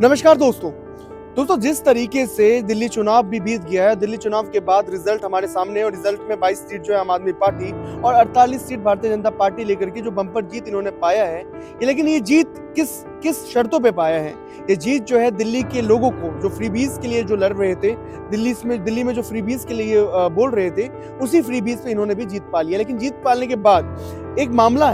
नमस्कार दोस्तों, जिस तरीके से दिल्ली चुनाव भी बीत गया है, दिल्ली चुनाव के बाद रिजल्ट हमारे सामने है और रिजल्ट में 22 सीट जो है आम आदमी पार्टी और 48 सीट भारतीय जनता पार्टी लेकर के जो बम्पर जीत इन्होंने पाया है, लेकिन ये जीत किस किस शर्तों पे पाया है? ये जीत जो है दिल्ली के लोगों को जो फ्रीबीज के लिए जो लड़ रहे थे, दिल्ली में जो फ्रीबीज के लिए बोल रहे थे, उसी फ्रीबीज पे इन्होंने भी जीत पा लिया। लेकिन जीत पाने के बाद एक मामला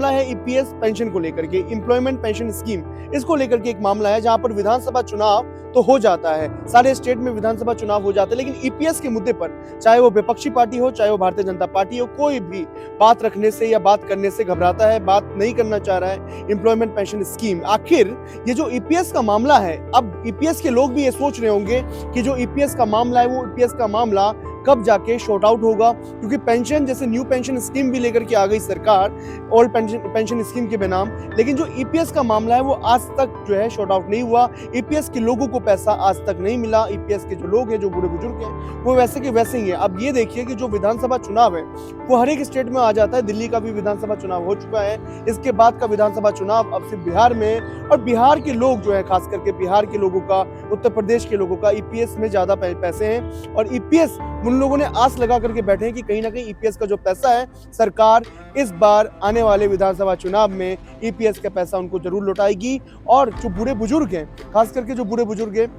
है ईपीएस पेंशन को लेकर के, एम्प्लॉयमेंट पेंशन स्कीम, इसको लेकर के एक मामला है जहां पर विधानसभा चुनाव तो हो जाता है, सारे स्टेट में विधानसभा चुनाव हो जाते हैं, लेकिन ईपीएस के मुद्दे पर चाहे वो विपक्षी पार्टी हो, चाहे वो भारतीय जनता पार्टी हो, कोई भी बात रखने से या बात करने से घबराता है, बात नहीं करना चाह रहा है। एम्प्लॉयमेंट पेंशन स्कीम, आखिर ये जो ईपीएस का मामला है, अब ईपीएस के लोग भी ये सोच रहे होंगे कि जो ईपीएस का मामला है, वो ईपीएस का मामला कब जाके शॉर्ट आउट होगा, क्योंकि पेंशन जैसे न्यू पेंशन स्कीम भी लेकर के आ गई सरकार, ओल्ड पेंशन स्कीम के बेनाम, लेकिन जो ईपीएस का मामला है वो आज तक जो है शॉर्ट आउट नहीं हुआ। ईपीएस के लोगों को पैसा आज तक नहीं मिला। ईपीएस के जो लोग हैं, जो बूढ़े बुजुर्ग हैं, वो वैसे के वैसे ही हैं। अब ये देखिए कि जो विधानसभा चुनाव है वो हर एक स्टेट में आ जाता है। दिल्ली का भी विधानसभा चुनाव हो चुका है, इसके बाद का विधानसभा चुनाव अब सिर्फ बिहार में, और बिहार के लोग जो है, खास करके बिहार के लोगों का, उत्तर प्रदेश के लोगों का ईपीएस में ज्यादा पैसे हैं, और ईपीएस उन लोगों ने आस लगा करके बैठे हैं कि कहीं ना कहीं ईपीएस का जो पैसा है, सरकार इस बार आने वाले विधानसभा चुनाव में ईपीएस का पैसा उनको जरूर लौटाएगी। और जो बूढ़े बुजुर्ग हैं, खास करके जो बूढ़े बुजुर्ग हैं,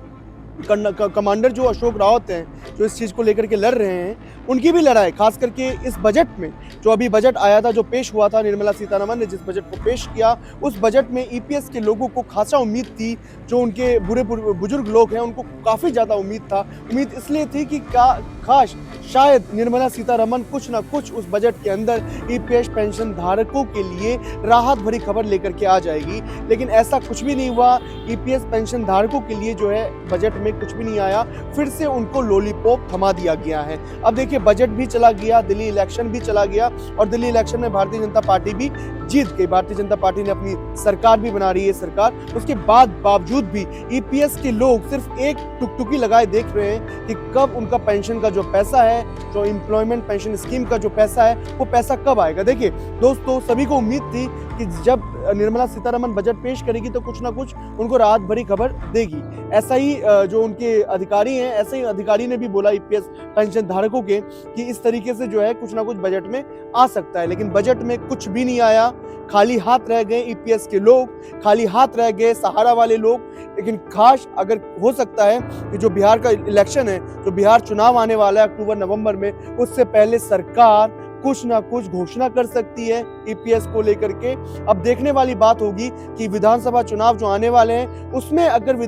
कमांडर जो अशोक रावत हैं, जो इस चीज को लेकर के लड़ रहे हैं, उनकी भी लड़ाई, खास करके इस बजट में, जो अभी बजट आया था, जो पेश हुआ था, निर्मला सीतारमण ने जिस बजट को पेश किया, उस बजट में ईपीएस के लोगों को खासा उम्मीद थी। जो उनके बूढ़े बुजुर्ग लोग हैं, उनको काफी ज्यादा उम्मीद था। उम्मीद इसलिए थी कि खास शायद निर्मला सीतारमण कुछ ना कुछ उस बजट के अंदर ईपीएस पेंशन धारकों के लिए राहत भरी खबर लेकर के आ जाएगी, लेकिन ऐसा कुछ भी नहीं हुआ। ईपीएस पेंशन धारकों के लिए जो है बजट में कुछ भी नहीं आया, फिर से उनको लॉलीपॉप थमा दिया गया है। अब देखिए, बजट भी चला गया, दिल्ली इलेक्शन भी चला गया, और दिल्ली इलेक्शन में भारतीय जनता पार्टी भी जीत गई। भारतीय जनता पार्टी ने अपनी सरकार भी बना रही है सरकार, उसके बावजूद भी ईपीएस के लोग सिर्फ एक टुकटुकी लगाए देख रहे हैं कि कब उनका पेंशन का जो पैसा है, जो एम्प्लॉयमेंट पेंशन स्कीम का जो पैसा है, वो पैसा कब आएगा। देखिए दोस्तों, सभी को उम्मीद थी कि जब निर्मला सीतारमण बजट पेश करेगी तो कुछ ना कुछ उनको राहत भरी खबर देगी। ऐसा ही जो उनके अधिकारी हैं, ऐसे ही अधिकारी ने भी बोला ईपीएस पेंशन धारकों के कि इस तरीके से जो है कुछ ना कुछ बजट में आ सकता है, लेकिन बजट में कुछ भी नहीं आया। खाली हाथ रह गए ईपीएस के लोग, खाली हाथ रह गए सहारा वाले लोग। लेकिन खास अगर हो सकता है कि जो बिहार का इलेक्शन है, जो बिहार चुनाव आने वाला है अक्टूबर नवंबर में, उससे पहले सरकार कुछ ना कुछ घोषणा कर सकती है ईपीएस को लेकर के। अब देखने वाली बात होगी कि विधानसभा चुनाव जो आने वाले हैं, उसमें अगर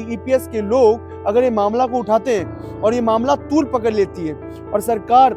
ईपीएस के लोग अगर ये मामला को उठाते हैं और ये मामला तूल पकड़ लेती है और सरकार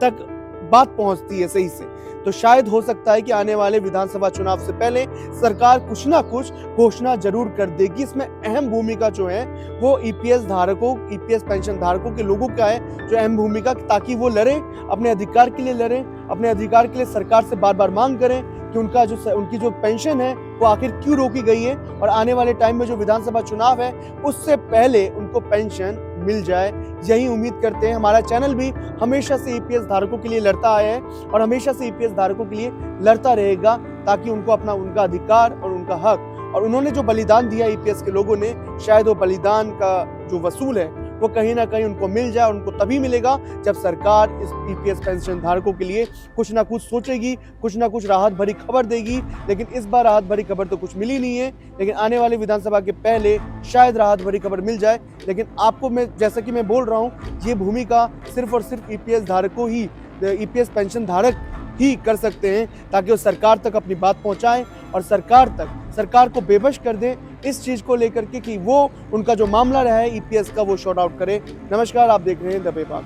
तक बात पहुंचती है सही से, तो शायद हो सकता है कि आने वाले विधानसभा चुनाव से पहले सरकार कुछ ना कुछ घोषणा जरूर कर देगी। इसमें अहम भूमिका जो है वो ईपीएस धारकों, ईपीएस पेंशन धारकों के लोगों का है, जो अहम भूमिका, ताकि वो लड़ें, अपने अधिकार के लिए लड़ें, अपने अधिकार के लिए सरकार से बार बार मांग करें कि उनकी जो पेंशन है वो आखिर क्यों रोकी गई है, और आने वाले टाइम में जो विधानसभा चुनाव है उससे पहले उनको पेंशन मिल जाए। यही उम्मीद करते हैं। हमारा चैनल भी हमेशा से ईपीएस धारकों के लिए लड़ता आया है और हमेशा से ईपीएस धारकों के लिए लड़ता रहेगा, ताकि उनको अपना उनका अधिकार और उनका हक, और उन्होंने जो बलिदान दिया ईपीएस के लोगों ने, शायद वो बलिदान का जो वसूल है वो कहीं ना कहीं उनको मिल जाए। और उनको तभी मिलेगा जब सरकार इस ईपीएस पेंशन धारकों के लिए कुछ ना कुछ सोचेगी, कुछ ना कुछ राहत भरी खबर देगी। लेकिन इस बार राहत भरी खबर तो कुछ मिली नहीं है, लेकिन आने वाले विधानसभा के पहले शायद राहत भरी खबर मिल जाए। लेकिन आपको मैं, जैसा कि मैं बोल रहा हूँ, ये भूमिका सिर्फ और सिर्फ ईपीएस धारकों ही, ईपीएस पेंशन धारक ही कर सकते हैं, ताकि वो सरकार तक अपनी बात पहुंचाएं और सरकार को बेबस कर दें इस चीज को लेकर के कि वो उनका जो मामला रहा है ईपीएस का, वो शॉर्ट आउट करे। नमस्कार, आप देख रहे हैं द पेपर।